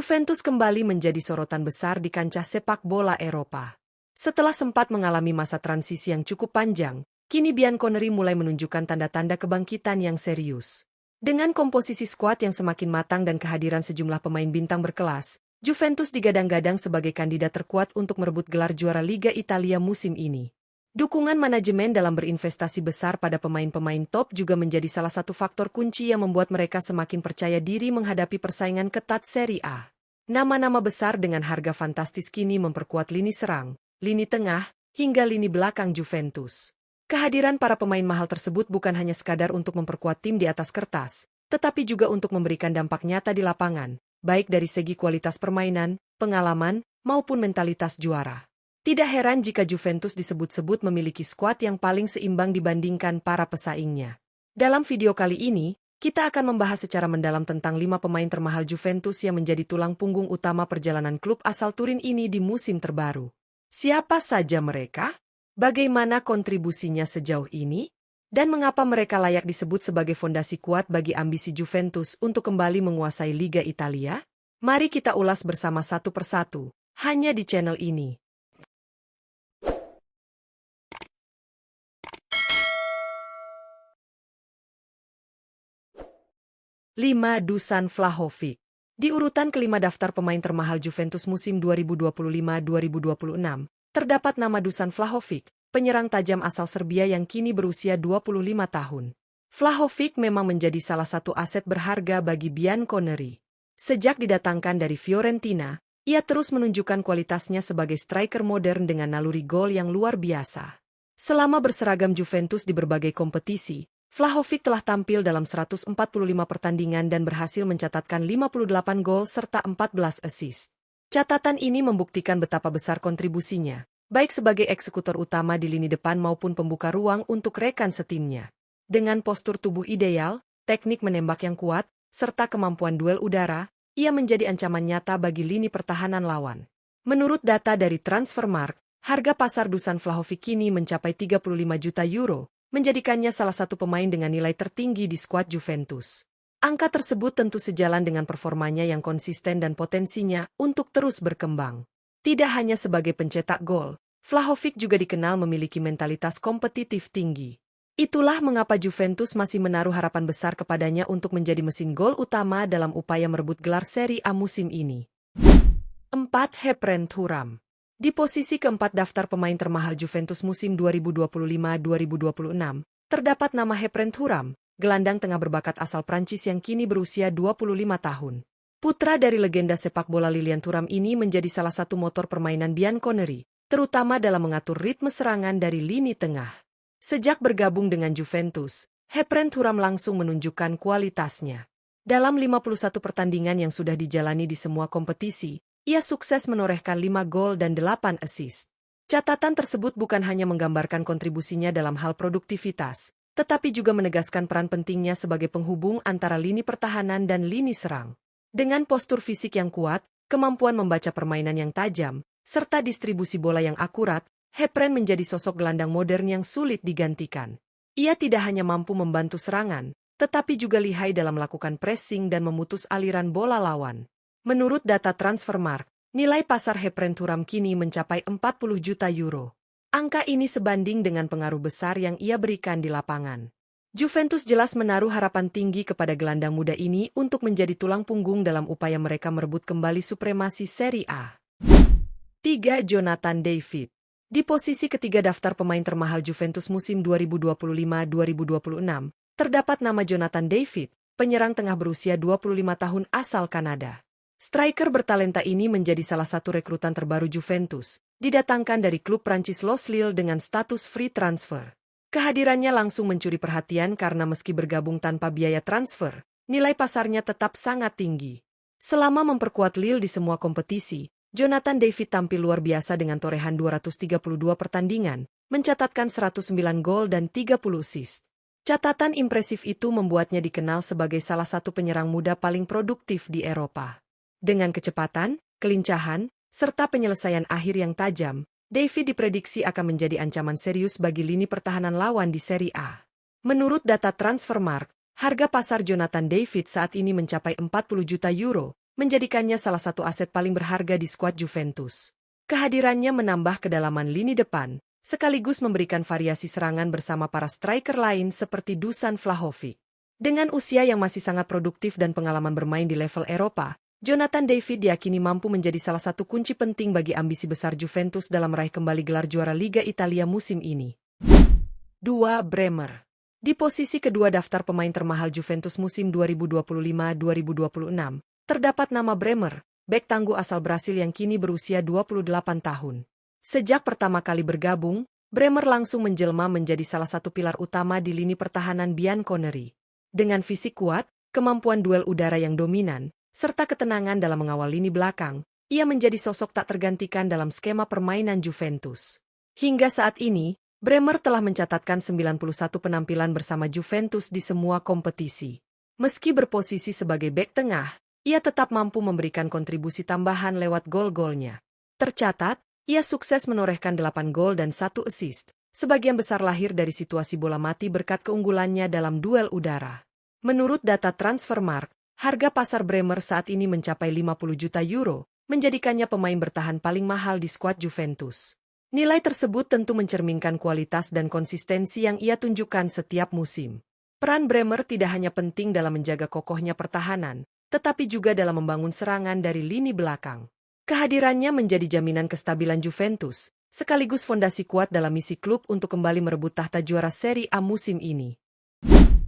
Juventus kembali menjadi sorotan besar di kancah sepak bola Eropa. Setelah sempat mengalami masa transisi yang cukup panjang, kini Bianconeri mulai menunjukkan tanda-tanda kebangkitan yang serius. Dengan komposisi skuad yang semakin matang dan kehadiran sejumlah pemain bintang berkelas, Juventus digadang-gadang sebagai kandidat terkuat untuk merebut gelar juara Liga Italia musim ini. Dukungan manajemen dalam berinvestasi besar pada pemain-pemain top juga menjadi salah satu faktor kunci yang membuat mereka semakin percaya diri menghadapi persaingan ketat Serie A. Nama-nama besar dengan harga fantastis kini memperkuat lini serang, lini tengah, hingga lini belakang Juventus. Kehadiran para pemain mahal tersebut bukan hanya sekadar untuk memperkuat tim di atas kertas, tetapi juga untuk memberikan dampak nyata di lapangan, baik dari segi kualitas permainan, pengalaman, maupun mentalitas juara. Tidak heran jika Juventus disebut-sebut memiliki skuad yang paling seimbang dibandingkan para pesaingnya. Dalam video kali ini, kita akan membahas secara mendalam tentang 5 pemain termahal Juventus yang menjadi tulang punggung utama perjalanan klub asal Turin ini di musim terbaru. Siapa saja mereka? Bagaimana kontribusinya sejauh ini? Dan mengapa mereka layak disebut sebagai fondasi kuat bagi ambisi Juventus untuk kembali menguasai Liga Italia? Mari kita ulas bersama satu persatu, hanya di channel ini. 5. Dusan Vlahovic. Di urutan kelima daftar pemain termahal Juventus musim 2025-2026, terdapat nama Dusan Vlahovic, penyerang tajam asal Serbia yang kini berusia 25 tahun. Vlahovic memang menjadi salah satu aset berharga bagi Bianconeri. Sejak didatangkan dari Fiorentina, ia terus menunjukkan kualitasnya sebagai striker modern dengan naluri gol yang luar biasa. Selama berseragam Juventus di berbagai kompetisi, Vlahovic telah tampil dalam 145 pertandingan dan berhasil mencatatkan 58 gol serta 14 assist. Catatan ini membuktikan betapa besar kontribusinya, baik sebagai eksekutor utama di lini depan maupun pembuka ruang untuk rekan setimnya. Dengan postur tubuh ideal, teknik menembak yang kuat, serta kemampuan duel udara, ia menjadi ancaman nyata bagi lini pertahanan lawan. Menurut data dari Transfermarkt, harga pasar Dusan Vlahovic kini mencapai 35 juta euro, menjadikannya salah satu pemain dengan nilai tertinggi di skuad Juventus. Angka tersebut tentu sejalan dengan performanya yang konsisten dan potensinya untuk terus berkembang. Tidak hanya sebagai pencetak gol, Vlahovic juga dikenal memiliki mentalitas kompetitif tinggi. Itulah mengapa Juventus masih menaruh harapan besar kepadanya untuk menjadi mesin gol utama dalam upaya merebut gelar Serie A musim ini. 4. Heprem Thuram. Di posisi keempat daftar pemain termahal Juventus musim 2025-2026, terdapat nama Heprem Thuram, gelandang tengah berbakat asal Prancis yang kini berusia 25 tahun. Putra dari legenda sepak bola Lilian Thuram ini menjadi salah satu motor permainan Bianconeri, terutama dalam mengatur ritme serangan dari lini tengah. Sejak bergabung dengan Juventus, Heprem Thuram langsung menunjukkan kualitasnya. Dalam 51 pertandingan yang sudah dijalani di semua kompetisi, ia sukses menorehkan 5 gol dan 8 assist. Catatan tersebut bukan hanya menggambarkan kontribusinya dalam hal produktivitas, tetapi juga menegaskan peran pentingnya sebagai penghubung antara lini pertahanan dan lini serang. Dengan postur fisik yang kuat, kemampuan membaca permainan yang tajam, serta distribusi bola yang akurat, Heprem menjadi sosok gelandang modern yang sulit digantikan. Ia tidak hanya mampu membantu serangan, tetapi juga lihai dalam melakukan pressing dan memutus aliran bola lawan. Menurut data Transfermarkt, nilai pasar Heprem Thuram kini mencapai 40 juta euro. Angka ini sebanding dengan pengaruh besar yang ia berikan di lapangan. Juventus jelas menaruh harapan tinggi kepada gelandang muda ini untuk menjadi tulang punggung dalam upaya mereka merebut kembali supremasi Serie A. 3. Jonathan David. Di posisi ketiga daftar pemain termahal Juventus musim 2025-2026, terdapat nama Jonathan David, penyerang tengah berusia 25 tahun asal Kanada. Striker bertalenta ini menjadi salah satu rekrutan terbaru Juventus, didatangkan dari klub Prancis Los Lille dengan status free transfer. Kehadirannya langsung mencuri perhatian karena meski bergabung tanpa biaya transfer, nilai pasarnya tetap sangat tinggi. Selama memperkuat Lille di semua kompetisi, Jonathan David tampil luar biasa dengan torehan 232 pertandingan, mencatatkan 109 gol dan 30 assist. Catatan impresif itu membuatnya dikenal sebagai salah satu penyerang muda paling produktif di Eropa. Dengan kecepatan, kelincahan, serta penyelesaian akhir yang tajam, David diprediksi akan menjadi ancaman serius bagi lini pertahanan lawan di Serie A. Menurut data Transfermarkt, harga pasar Jonathan David saat ini mencapai 40 juta euro, menjadikannya salah satu aset paling berharga di skuad Juventus. Kehadirannya menambah kedalaman lini depan, sekaligus memberikan variasi serangan bersama para striker lain seperti Dusan Vlahovic. Dengan usia yang masih sangat produktif dan pengalaman bermain di level Eropa, Jonathan David diyakini mampu menjadi salah satu kunci penting bagi ambisi besar Juventus dalam meraih kembali gelar juara Liga Italia musim ini. 2. Bremer. Di posisi kedua daftar pemain termahal Juventus musim 2025-2026, terdapat nama Bremer, bek tangguh asal Brasil yang kini berusia 28 tahun. Sejak pertama kali bergabung, Bremer langsung menjelma menjadi salah satu pilar utama di lini pertahanan Bianconeri. Dengan fisik kuat, kemampuan duel udara yang dominan, serta ketenangan dalam mengawal lini belakang, ia menjadi sosok tak tergantikan dalam skema permainan Juventus. Hingga saat ini, Bremer telah mencatatkan 91 penampilan bersama Juventus di semua kompetisi. Meski berposisi sebagai bek tengah, ia tetap mampu memberikan kontribusi tambahan lewat gol-golnya. Tercatat, ia sukses menorehkan 8 gol dan 1 assist, sebagian besar lahir dari situasi bola mati berkat keunggulannya dalam duel udara. Menurut data Transfermarkt, harga pasar Bremer saat ini mencapai 50 juta euro, menjadikannya pemain bertahan paling mahal di skuad Juventus. Nilai tersebut tentu mencerminkan kualitas dan konsistensi yang ia tunjukkan setiap musim. Peran Bremer tidak hanya penting dalam menjaga kokohnya pertahanan, tetapi juga dalam membangun serangan dari lini belakang. Kehadirannya menjadi jaminan kestabilan Juventus, sekaligus fondasi kuat dalam misi klub untuk kembali merebut tahta juara Serie A musim ini.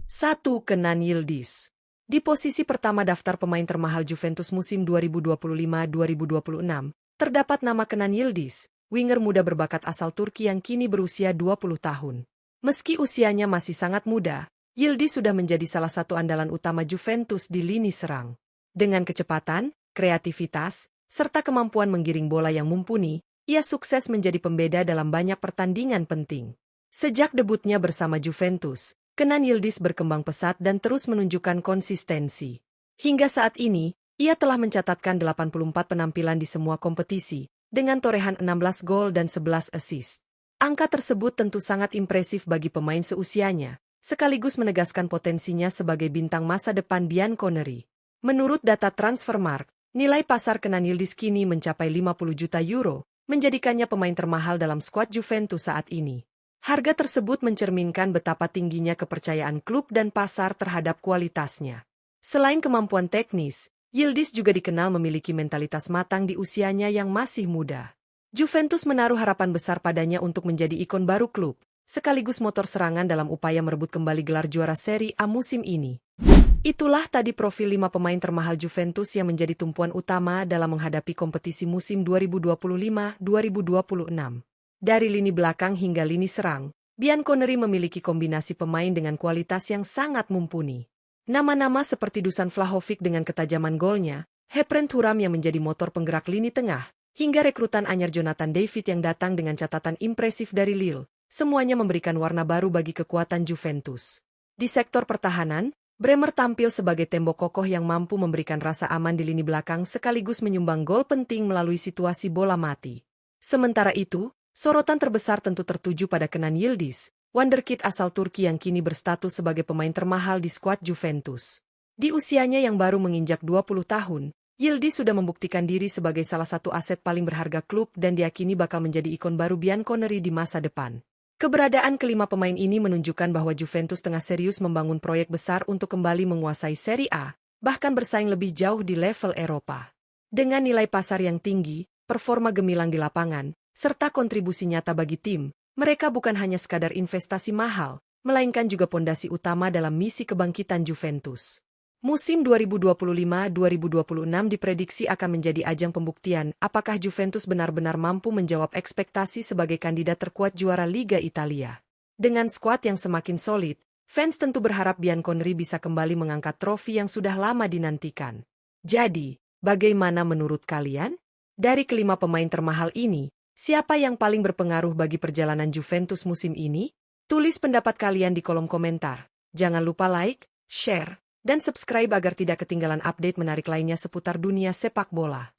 1. Kenan Yildiz. Di posisi pertama daftar pemain termahal Juventus musim 2025-2026, terdapat nama Kenan Yildiz, winger muda berbakat asal Turki yang kini berusia 20 tahun. Meski usianya masih sangat muda, Yildiz sudah menjadi salah satu andalan utama Juventus di lini serang. Dengan kecepatan, kreativitas, serta kemampuan menggiring bola yang mumpuni, ia sukses menjadi pembeda dalam banyak pertandingan penting. Sejak debutnya bersama Juventus, Kenan Yildiz berkembang pesat dan terus menunjukkan konsistensi. Hingga saat ini, ia telah mencatatkan 84 penampilan di semua kompetisi, dengan torehan 16 gol dan 11 assist. Angka tersebut tentu sangat impresif bagi pemain seusianya, sekaligus menegaskan potensinya sebagai bintang masa depan Bianconeri. Menurut data Transfermarkt, nilai pasar Kenan Yildiz kini mencapai 50 juta euro, menjadikannya pemain termahal dalam skuad Juventus saat ini. Harga tersebut mencerminkan betapa tingginya kepercayaan klub dan pasar terhadap kualitasnya. Selain kemampuan teknis, Yildiz juga dikenal memiliki mentalitas matang di usianya yang masih muda. Juventus menaruh harapan besar padanya untuk menjadi ikon baru klub, sekaligus motor serangan dalam upaya merebut kembali gelar juara Serie A musim ini. Itulah tadi profil 5 pemain termahal Juventus yang menjadi tumpuan utama dalam menghadapi kompetisi musim 2025-2026. Dari lini belakang hingga lini serang, Bianconeri memiliki kombinasi pemain dengan kualitas yang sangat mumpuni. Nama-nama seperti Dusan Vlahovic dengan ketajaman golnya, Heprent Thuram yang menjadi motor penggerak lini tengah, hingga rekrutan anyar Jonathan David yang datang dengan catatan impresif dari Lille, semuanya memberikan warna baru bagi kekuatan Juventus. Di sektor pertahanan, Bremer tampil sebagai tembok kokoh yang mampu memberikan rasa aman di lini belakang sekaligus menyumbang gol penting melalui situasi bola mati. Sementara itu, sorotan terbesar tentu tertuju pada Kenan Yildiz, wonderkid asal Turki yang kini berstatus sebagai pemain termahal di skuad Juventus. Di usianya yang baru menginjak 20 tahun, Yildiz sudah membuktikan diri sebagai salah satu aset paling berharga klub dan diyakini bakal menjadi ikon baru Bianconeri di masa depan. Keberadaan kelima pemain ini menunjukkan bahwa Juventus tengah serius membangun proyek besar untuk kembali menguasai Serie A, bahkan bersaing lebih jauh di level Eropa. Dengan nilai pasar yang tinggi, performa gemilang di lapangan, serta kontribusi nyata bagi tim, mereka bukan hanya sekadar investasi mahal, melainkan juga pondasi utama dalam misi kebangkitan Juventus. Musim 2025-2026 diprediksi akan menjadi ajang pembuktian apakah Juventus benar-benar mampu menjawab ekspektasi sebagai kandidat terkuat juara Liga Italia. Dengan skuad yang semakin solid, fans tentu berharap Bianconeri bisa kembali mengangkat trofi yang sudah lama dinantikan. Jadi, bagaimana menurut kalian? Dari kelima pemain termahal ini, siapa yang paling berpengaruh bagi perjalanan Juventus musim ini? Tulis pendapat kalian di kolom komentar. Jangan lupa like, share, dan subscribe agar tidak ketinggalan update menarik lainnya seputar dunia sepak bola.